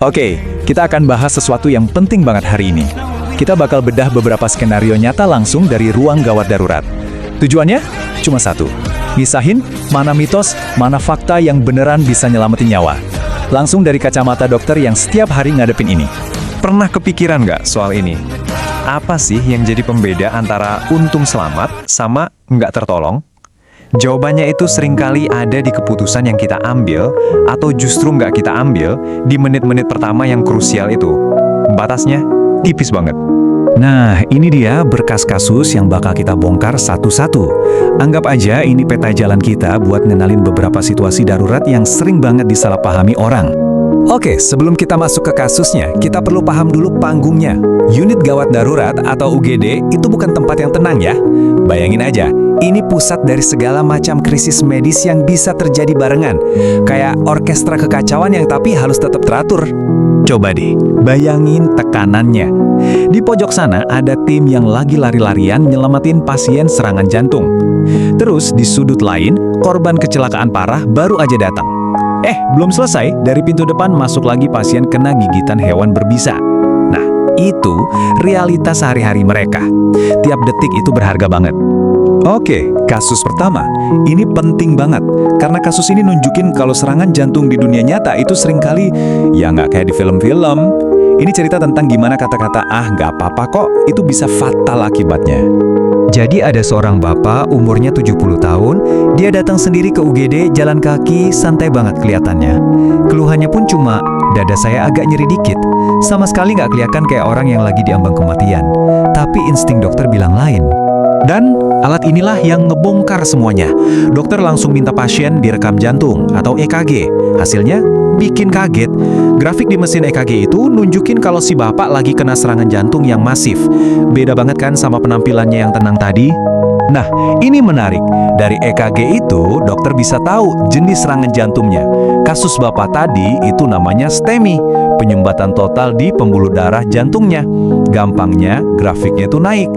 Oke, kita akan bahas sesuatu yang penting banget hari ini. Kita bakal bedah beberapa skenario nyata langsung dari ruang gawat darurat. Tujuannya cuma satu, misahin mana mitos, mana fakta yang beneran bisa nyelamatin nyawa. Langsung dari kacamata dokter yang setiap hari ngadepin ini. Pernah kepikiran nggak soal ini? Apa sih yang jadi pembeda antara untung selamat sama nggak tertolong? Jawabannya itu seringkali ada di keputusan yang kita ambil atau justru nggak kita ambil di menit-menit pertama yang krusial itu. Batasnya tipis banget. Nah, ini dia berkas kasus yang bakal kita bongkar satu-satu. Anggap aja ini peta jalan kita buat ngenalin beberapa situasi darurat yang sering banget disalahpahami orang. Oke, sebelum kita masuk ke kasusnya, kita perlu paham dulu panggungnya. Unit gawat darurat atau UGD itu bukan tempat yang tenang ya. Bayangin aja, ini pusat dari segala macam krisis medis yang bisa terjadi barengan. Kayak orkestra kekacauan yang tapi harus tetap teratur. Coba deh, bayangin tekanannya. Di pojok sana ada tim yang lagi lari-larian nyelamatin pasien serangan jantung. Terus di sudut lain, korban kecelakaan parah baru aja datang. Belum selesai, dari pintu depan masuk lagi pasien kena gigitan hewan berbisa. Nah, itu realitas sehari-hari mereka. Tiap detik itu berharga banget. Oke, kasus pertama. Ini penting banget, karena kasus ini nunjukin kalau serangan jantung di dunia nyata itu seringkali ya nggak kayak di film-film. Ini cerita tentang gimana kata-kata nggak apa-apa kok, itu bisa fatal akibatnya. Jadi ada seorang bapak umurnya 70 tahun, dia datang sendiri ke UGD jalan kaki santai banget kelihatannya. Keluhannya pun cuma, dada saya agak nyeri dikit. Sama sekali nggak kelihatan kayak orang yang lagi diambang kematian. Tapi insting dokter bilang lain. Dan alat inilah yang ngebongkar semuanya. Dokter langsung minta pasien direkam jantung atau EKG. Hasilnya bikin kaget. Grafik di mesin EKG itu nunjukin kalau si bapak lagi kena serangan jantung yang masif. Beda banget kan sama penampilannya yang tenang tadi? Nah, ini menarik. Dari EKG itu, dokter bisa tahu jenis serangan jantungnya. Kasus bapak tadi itu namanya STEMI, penyumbatan total di pembuluh darah jantungnya. Gampangnya, grafiknya itu naik.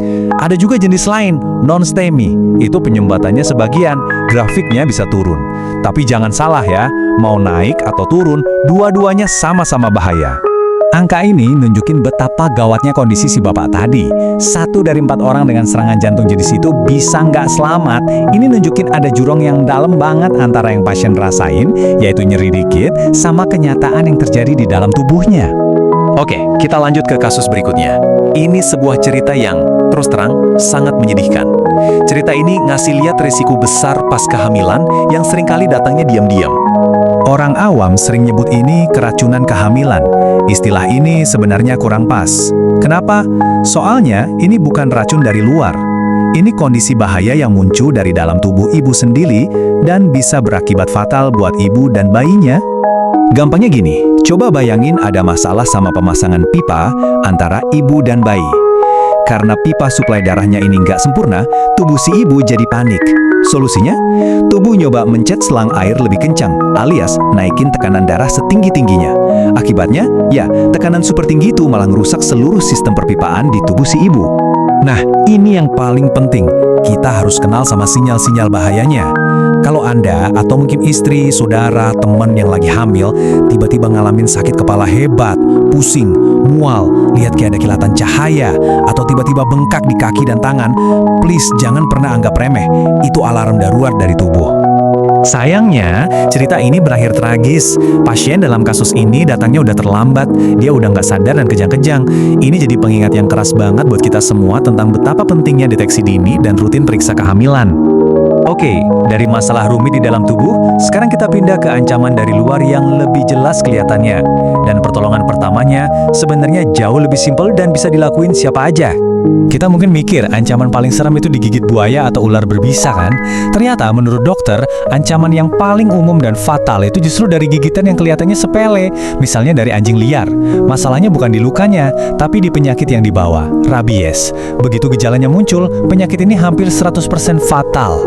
Ada juga jenis lain, non-STEMI. Itu penyumbatannya sebagian, grafiknya bisa turun. Tapi jangan salah ya, mau naik atau turun, dua-duanya sama-sama bahaya. Angka ini nunjukin betapa gawatnya kondisi si bapak tadi. 1 dari 4 orang dengan serangan jantung jenis itu bisa nggak selamat. Ini nunjukin ada jurang yang dalam banget antara yang pasien rasain, yaitu nyeri dikit, sama kenyataan yang terjadi di dalam tubuhnya. Oke, kita lanjut ke kasus berikutnya. Ini sebuah cerita yang, terus terang, sangat menyedihkan. Cerita ini ngasih lihat resiko besar pas kehamilan yang seringkali datangnya diam-diam. Orang awam sering nyebut ini keracunan kehamilan. Istilah ini sebenarnya kurang pas. Kenapa? Soalnya ini bukan racun dari luar. Ini kondisi bahaya yang muncul dari dalam tubuh ibu sendiri dan bisa berakibat fatal buat ibu dan bayinya. Gampangnya gini, coba bayangin ada masalah sama pemasangan pipa antara ibu dan bayi. Karena pipa suplai darahnya ini nggak sempurna, tubuh si ibu jadi panik. Solusinya? Tubuh nyoba mencet selang air lebih kencang, alias naikin tekanan darah setinggi-tingginya. Akibatnya, ya, tekanan super tinggi itu malah ngerusak seluruh sistem perpipaan di tubuh si ibu. Nah, ini yang paling penting. Kita harus kenal sama sinyal-sinyal bahayanya. Kalau Anda atau mungkin istri, saudara, teman yang lagi hamil, tiba-tiba ngalamin sakit kepala hebat, pusing, mual, lihat kayak ada kilatan cahaya, atau tiba-tiba bengkak di kaki dan tangan, please jangan pernah anggap remeh. Itu alarm darurat dari tubuh. Sayangnya, cerita ini berakhir tragis. Pasien dalam kasus ini datangnya udah terlambat, dia udah nggak sadar dan kejang-kejang. Ini jadi pengingat yang keras banget buat kita semua tentang betapa pentingnya deteksi dini dan rutin periksa kehamilan. Oke, dari masalah rumit di dalam tubuh, sekarang kita pindah ke ancaman dari luar yang lebih jelas kelihatannya. Dan pertolongan pertamanya sebenarnya jauh lebih simpel dan bisa dilakuin siapa aja. Kita mungkin mikir ancaman paling serem itu digigit buaya atau ular berbisa kan? Ternyata menurut dokter, ancaman yang paling umum dan fatal itu justru dari gigitan yang kelihatannya sepele. Misalnya dari anjing liar. Masalahnya bukan di lukanya, tapi di penyakit yang dibawa, rabies. Begitu gejalanya muncul, penyakit ini hampir 100% fatal.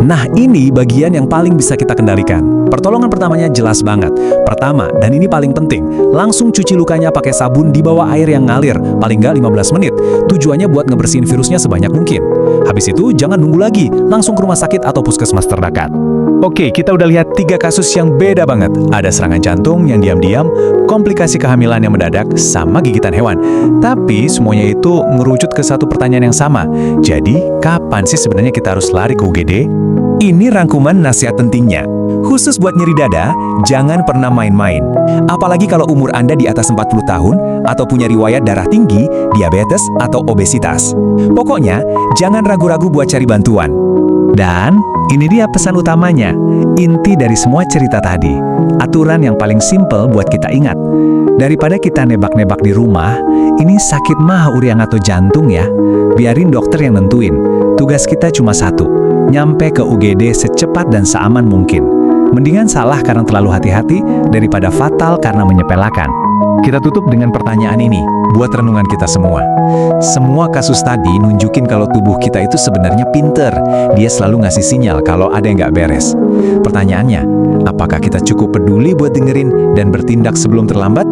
Nah, ini bagian yang paling bisa kita kendalikan. Pertolongan pertamanya jelas banget. Pertama, dan ini paling penting, langsung cuci lukanya pakai sabun di bawah air yang ngalir, paling nggak 15 menit. Tujuannya buat ngebersihin virusnya sebanyak mungkin. Habis itu, jangan nunggu lagi, langsung ke rumah sakit atau puskesmas terdekat. Oke, kita udah lihat 3 kasus yang beda banget. Ada serangan jantung yang diam-diam, komplikasi kehamilan yang mendadak, sama gigitan hewan. Tapi semuanya itu ngerucut ke satu pertanyaan yang sama. Jadi, kapan sih sebenarnya kita harus lari ke UGD? Ini rangkuman nasihat pentingnya. Khusus buat nyeri dada, jangan pernah main-main. Apalagi kalau umur Anda di atas 40 tahun atau punya riwayat darah tinggi, diabetes, atau obesitas. Pokoknya, jangan ragu-ragu buat cari bantuan. Dan ini dia pesan utamanya, inti dari semua cerita tadi. Aturan yang paling simpel buat kita ingat. Daripada kita nebak-nebak di rumah, ini sakit mah uriang atau jantung ya. Biarin dokter yang nentuin. Tugas kita cuma satu, nyampe ke UGD secepat dan seaman mungkin. Mendingan salah karena terlalu hati-hati daripada fatal karena menyepelekan. Kita tutup dengan pertanyaan ini, buat renungan kita semua. Semua kasus tadi nunjukin kalau tubuh kita itu sebenarnya pinter. Dia selalu ngasih sinyal kalau ada yang nggak beres. Pertanyaannya, apakah kita cukup peduli buat dengerin dan bertindak sebelum terlambat?